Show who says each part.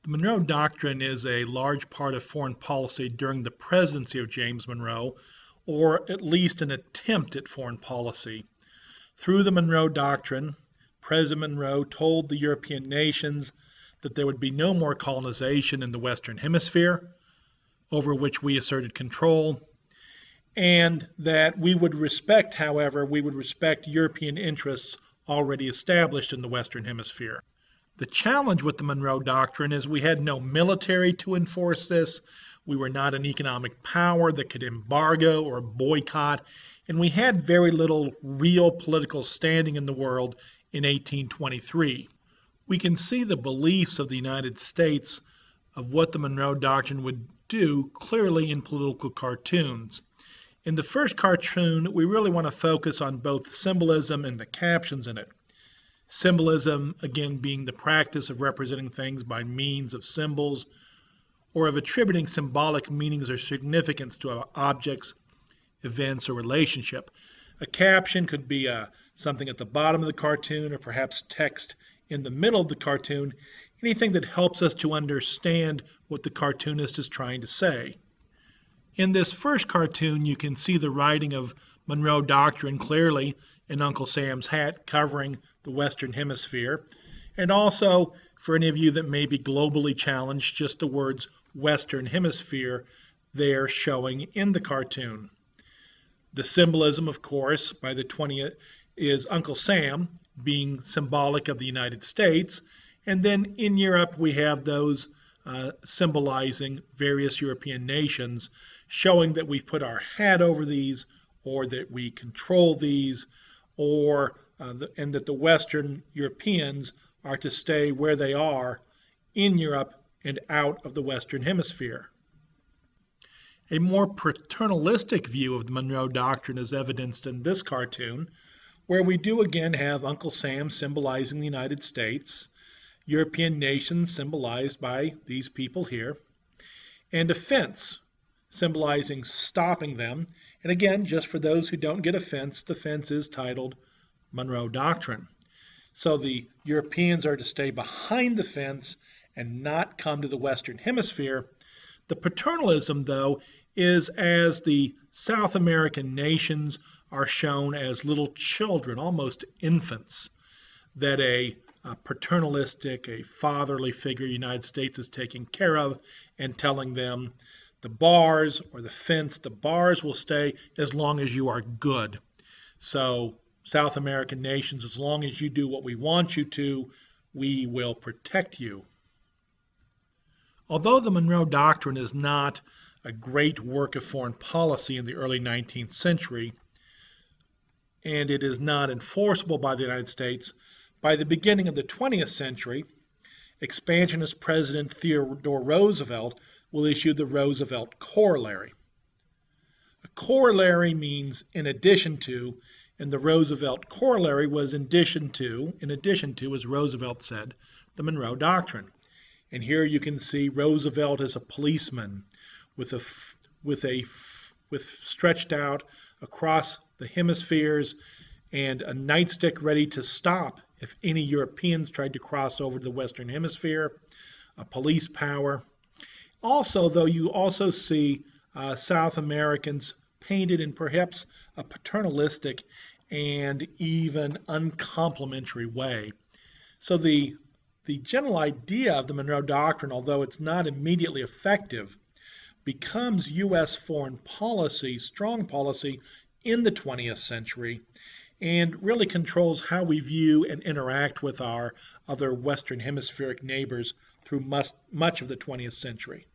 Speaker 1: The Monroe Doctrine is a large part of foreign policy during the presidency of James Monroe, or at least an attempt at foreign policy. Through the Monroe Doctrine, President Monroe told the European nations that there would be no more colonization in the Western Hemisphere, over which we asserted control, and that we would respect European interests already established in the Western Hemisphere. The challenge with the Monroe Doctrine is we had no military to enforce this, we were not an economic power that could embargo or boycott, and we had very little real political standing in the world in 1823. We can see the beliefs of the United States of what the Monroe Doctrine would do clearly in political cartoons. In the first cartoon, we really want to focus on both symbolism and the captions in it. Symbolism, again, being the practice of representing things by means of symbols or of attributing symbolic meanings or significance to objects, events, or relationship. A caption could be something at the bottom of the cartoon or perhaps text in the middle of the cartoon, anything that helps us to understand what the cartoonist is trying to say. In this first cartoon, you can see the writing of Monroe Doctrine clearly in Uncle Sam's hat covering the Western Hemisphere, and also, for any of you that may be globally challenged, just the words Western Hemisphere there showing in the cartoon. The symbolism, of course, by the 20th is Uncle Sam being symbolic of the United States, and then in Europe we have those symbolizing various European nations, showing that we've put our hat over these, or that we control these, or and that the Western Europeans are to stay where they are in Europe and out of the Western Hemisphere. A more paternalistic view of the Monroe Doctrine is evidenced in this cartoon, where we do again have Uncle Sam symbolizing the United States, European nations symbolized by these people here, and a fence symbolizing stopping them. And again, just for those who don't get a fence, the fence is titled Monroe Doctrine. So the Europeans are to stay behind the fence and not come to the Western Hemisphere. The paternalism, though, is as the South American nations are shown as little children, almost infants, that a paternalistic, a fatherly figure United States is taking care of and telling them the bars or the fence, the bars will stay as long as you are good. So South American nations, as long as you do what we want you to, we will protect you. Although the Monroe Doctrine is not a great work of foreign policy in the early 19th century, and it is not enforceable by the United States, by the beginning of the 20th century, expansionist President Theodore Roosevelt will issue the Roosevelt Corollary. A corollary means in addition to, and the Roosevelt Corollary was in addition to, as Roosevelt said, the Monroe Doctrine. And here you can see Roosevelt as a policeman with stretched out across the hemispheres and a nightstick ready to stop if any Europeans tried to cross over to the Western Hemisphere, a police power. Also, though, you also see South Americans painted in perhaps a paternalistic and even uncomplimentary way. So the general idea of the Monroe Doctrine, although it's not immediately effective, becomes U.S. foreign policy, strong policy, in the 20th century, and really controls how we view and interact with our other Western Hemispheric neighbors through much of the 20th century.